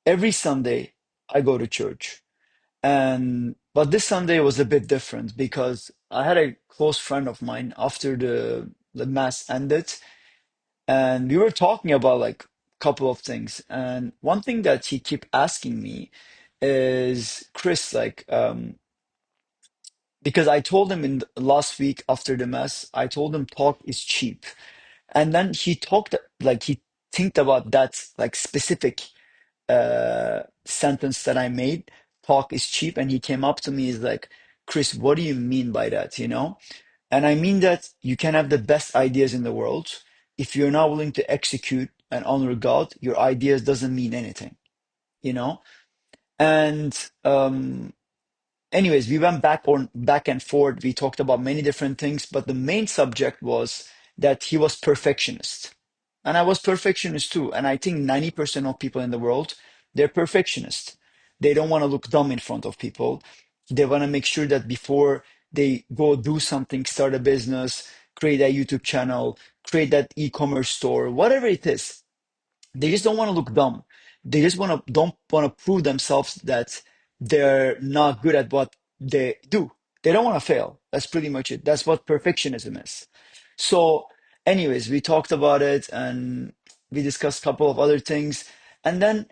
Every Sunday I go to church. And but this Sunday was a bit different because I had a close friend of mine after the mass ended, and we were talking about like a couple of things. And one thing that he kept asking me is, Chris, like, because I told him in last week after the mass, I told him talk is cheap. And then he talked like he think about that like specific sentence that I made, talk is cheap, and he came up to me, is like, Chris, what do you mean by that, you know? And I mean that you can have the best ideas in the world. If you're not willing to execute and honor God, your ideas doesn't mean anything, you know? And anyways, we went back and forth. We talked about many different things, but the main subject was that he was perfectionist. And I was perfectionist too. And I think 90% of people in the world, they're perfectionists. They don't want to look dumb in front of people. They want to make sure that before they go do something, start a business, create a YouTube channel, create that e-commerce store, whatever it is, they just don't want to look dumb. They just want to don't want to prove themselves that they're not good at what they do. They don't want to fail. That's pretty much it. That's what perfectionism is. So, anyways, we talked about it and we discussed a couple of other things. And then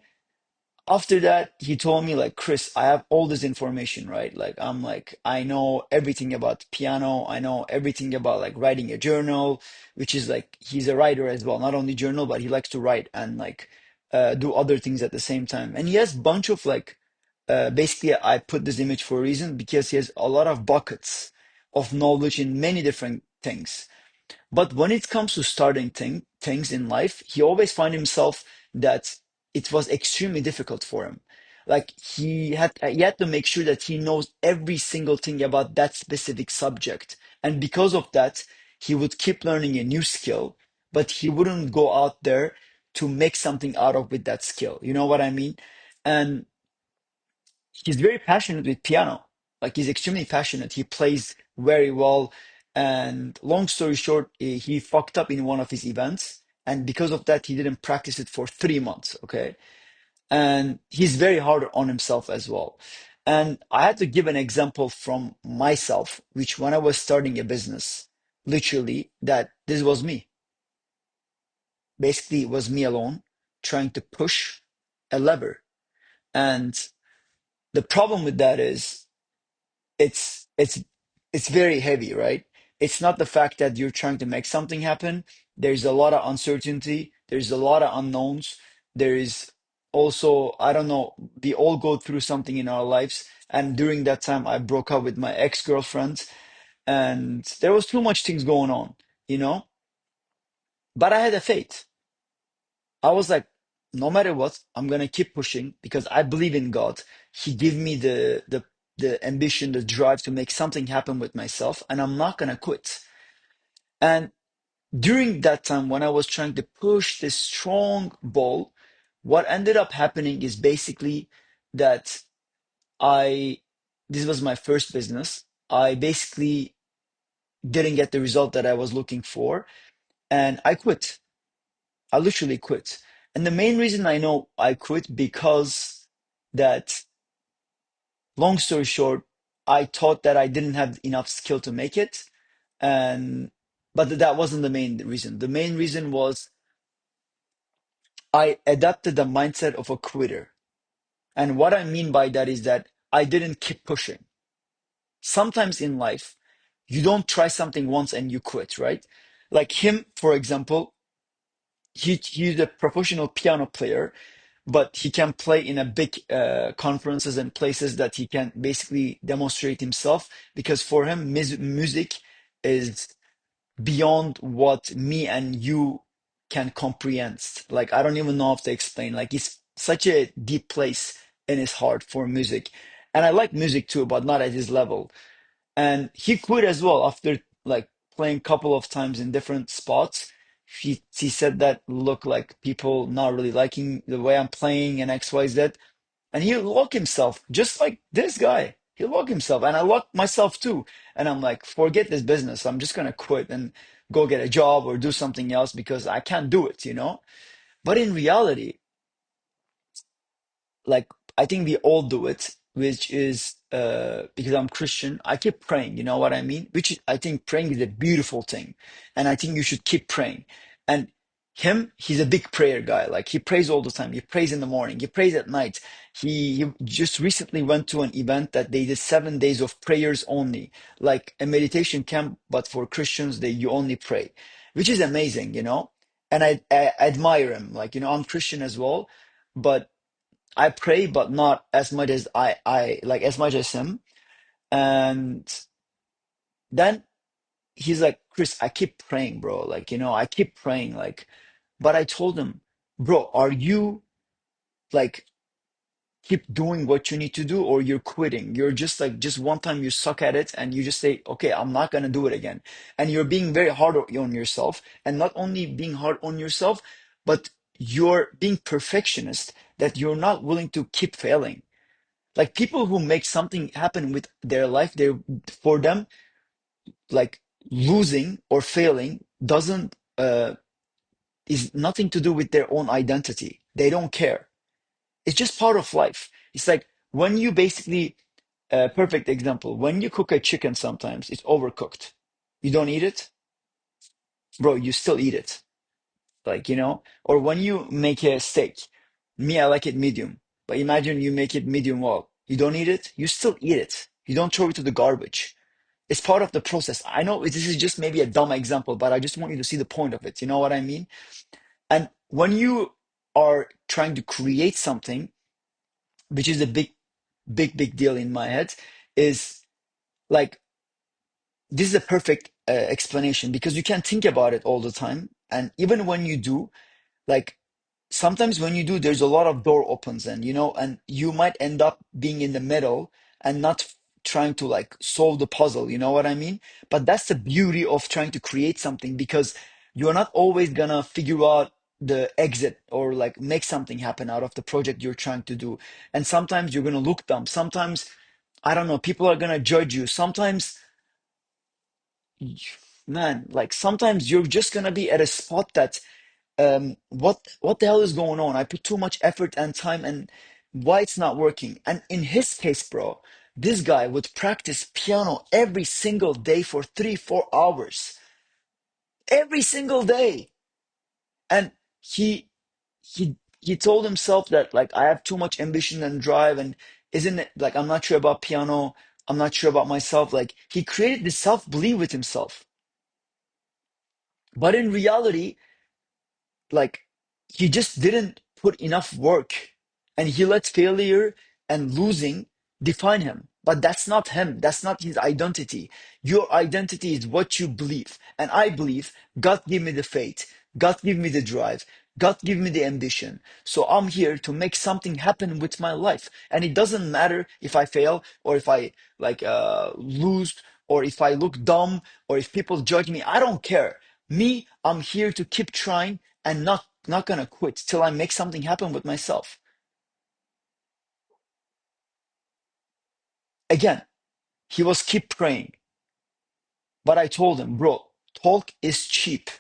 after that, he told me, like, Chris, I have all this information, right? Like, I'm like, I know everything about piano. I know everything about like writing a journal, which is like, he's a writer as well, not only journal, but he likes to write and like do other things at the same time. And he has bunch of like, basically, I put this image for a reason because he has a lot of buckets of knowledge in many different things. But when it comes to starting things in life, he always find himself that it was extremely difficult for him. Like he had to make sure that he knows every single thing about that specific subject. And because of that, he would keep learning a new skill, but he wouldn't go out there to make something out of with that skill. You know what I mean? And he's very passionate with piano. Like he's extremely passionate. He plays very well. And long story short, he fucked up in one of his events. And because of that, he didn't practice it for 3 months. Okay. And he's very hard on himself as well. And I had to give an example from myself, which when I was starting a business, literally, that this was me. Basically, it was me alone trying to push a lever. And the problem with that is it's it's it's very heavy, right? It's not the fact that you're trying to make something happen. There's a lot of uncertainty. There's a lot of unknowns. There is also, I don't know, we all go through something in our lives. And during that time, I broke up with my ex-girlfriend, and there was too much things going on, you know? But I had a faith. I was like, no matter what, I'm gonna keep pushing because I believe in God. He gave me the ambition, the drive to make something happen with myself, and I'm not gonna quit. And during that time, when I was trying to push this strong ball, what ended up happening is basically that I this was my first business. I basically didn't get the result that I was looking for, and I quit. I literally quit. And the main reason I know I quit because that, long story short, I thought that I didn't have enough skill to make it. And but that wasn't the main reason. The main reason was I adapted the mindset of a quitter. And what I mean by that is that I didn't keep pushing. Sometimes in life, you don't try something once and you quit, right? Like him, for example, he's a professional piano player, but he can play in a big conferences and places that he can basically demonstrate himself because for him music is beyond what me and you can comprehend. Like I don't even know how to explain. Like it's such a deep place in his heart for music, and I like music too, but not at his level. And he quit as well after like playing a couple of times in different spots. He said that look like people not really liking the way I'm playing and XYZ. And he locked himself, just like this guy. He locked himself, and I locked myself too. And I'm like, forget this business. I'm just gonna quit and go get a job or do something else because I can't do it, you know? But in reality, like I think we all do it, which is because I'm Christian, I keep praying, you know what I mean? Which is, I think praying is a beautiful thing. And I think you should keep praying. And he's a big prayer guy. Like he prays all the time. He prays in the morning, he prays at night. He just recently went to an event that they did 7 days of prayers only, like a meditation camp, but for Christians, they you only pray, which is amazing, you know? And I admire him. Like, you know, I'm Christian as well, but I pray, but not as much as I like as much as him. And then he's like, Chris, I keep praying, bro. Like, you know, I keep praying. Like, but I told him, bro, are you like keep doing what you need to do, or you're quitting? You're just like just one time you suck at it and you just say, okay, I'm not gonna do it again. And you're being very hard on yourself. And not only being hard on yourself, but you're being perfectionist that you're not willing to keep failing. Like people who make something happen with their life, they for them, like losing or failing doesn't is nothing to do with their own identity. They don't care. It's just part of life. It's like when you basically, perfect example, when you cook a chicken, sometimes it's overcooked. You don't eat it, bro. You still eat it. Like, you know, or when you make a steak, me, I like it medium, but imagine you make it medium well. You don't eat it, you still eat it. You don't throw it to the garbage. It's part of the process. I know this is just maybe a dumb example, but I just want you to see the point of it. You know what I mean? And when you are trying to create something, which is a big deal in my head, is like this is a perfect explanation because you can think about it all the time. And even when you do, like sometimes when you do, there's a lot of door opens, and you know, and you might end up being in the middle and not trying to like solve the puzzle, you know what I mean? But that's the beauty of trying to create something, because you're not always gonna figure out the exit or like make something happen out of the project you're trying to do. And sometimes you're gonna look dumb, sometimes I don't know, people are gonna judge you, sometimes, man, like sometimes you're just gonna be at a spot that what the hell is going on? I put too much effort and time, and why it's not working? And in his case, bro, this guy would practice piano every single day for 3 4 hours every single day. And he told himself that like I have too much ambition and drive, and isn't it like I'm not sure about piano, I'm not sure about myself. Like he created this self-belief with himself, but in reality, like he just didn't put enough work, and he let failure and losing define him. But that's not him, that's not his identity. Your identity is what you believe, and I believe God give me the faith, God give me the drive, God give me the ambition. So I'm here to make something happen with my life, and it doesn't matter if I fail, or if I like lose, or if I look dumb, or if people judge me. I don't care. Me, I'm here to keep trying and not gonna quit till I make something happen with myself. Again, he was keep praying, but I told him, bro, talk is cheap.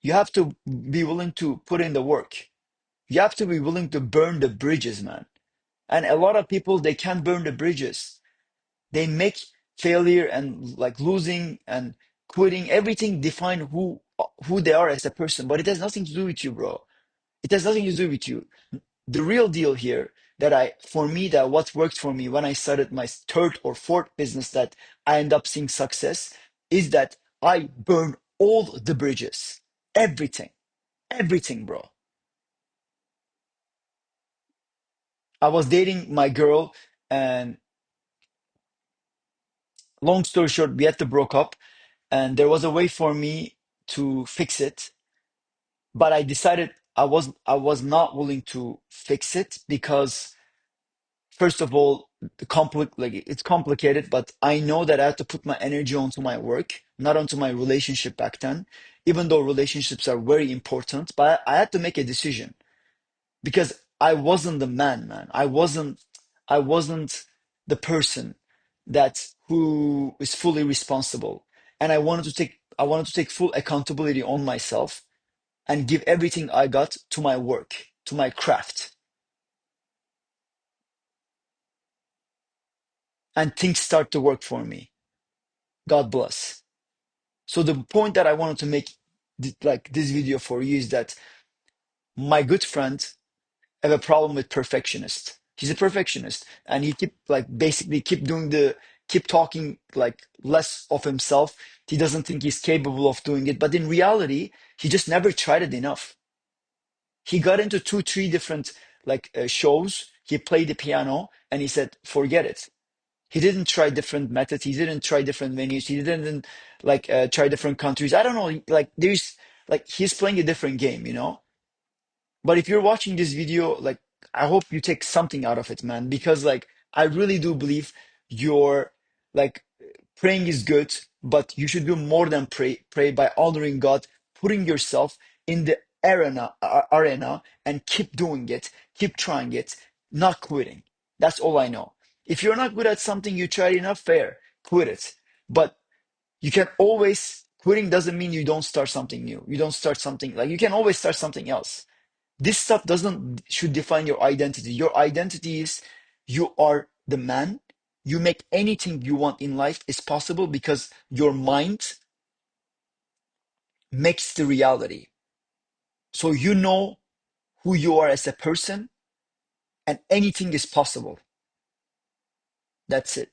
You have to be willing to put in the work. You have to be willing to burn the bridges, man. And a lot of people, they can't burn the bridges. They make failure and like losing and quitting, everything define who they are as a person, but it has nothing to do with you, bro. It has nothing to do with you. The real deal here, that for me, that what worked for me when I started my third or fourth business that I end up seeing success, is that I burn all the bridges. Everything. Everything, bro. I was dating my girl, and long story short, we had to broke up, and there was a way for me to fix it, but I decided I was not willing to fix it because, first of all, it's complicated, but I know that I have to put my energy onto my work, not onto my relationship back then, even though relationships are very important. But I had to make a decision because I wasn't the man. I wasn't the person that who is fully responsible. And I wanted to take full accountability on myself and give everything I got to my work, to my craft. and things start to work for me. God bless. So the point that I wanted to make like this video for you is that my good friend have a problem with perfectionist. He's a perfectionist and he keep like basically keep talking like less of himself. He doesn't think he's capable of doing it, but in reality, he just never tried it enough. He got into two, three different shows. He played the piano and he said, forget it. He didn't try different methods. He didn't try different venues. He didn't try different countries. I don't know. Like there's like he's playing a different game, you know? But if you're watching this video, like I hope you take something out of it, man, because like I really do believe your like praying is good, but you should do more than pray by honoring God, putting yourself in the arena and keep doing it, keep trying it, not quitting. That's all I know. If you're not good at something you tried enough, fair, quit it. But you can always quitting doesn't mean you don't start something new. You don't start something like you can always start something else. This stuff doesn't should define your identity. Your identity is you are the man. You make anything you want in life is possible because your mind makes the reality. So you know who you are as a person and anything is possible. That's it.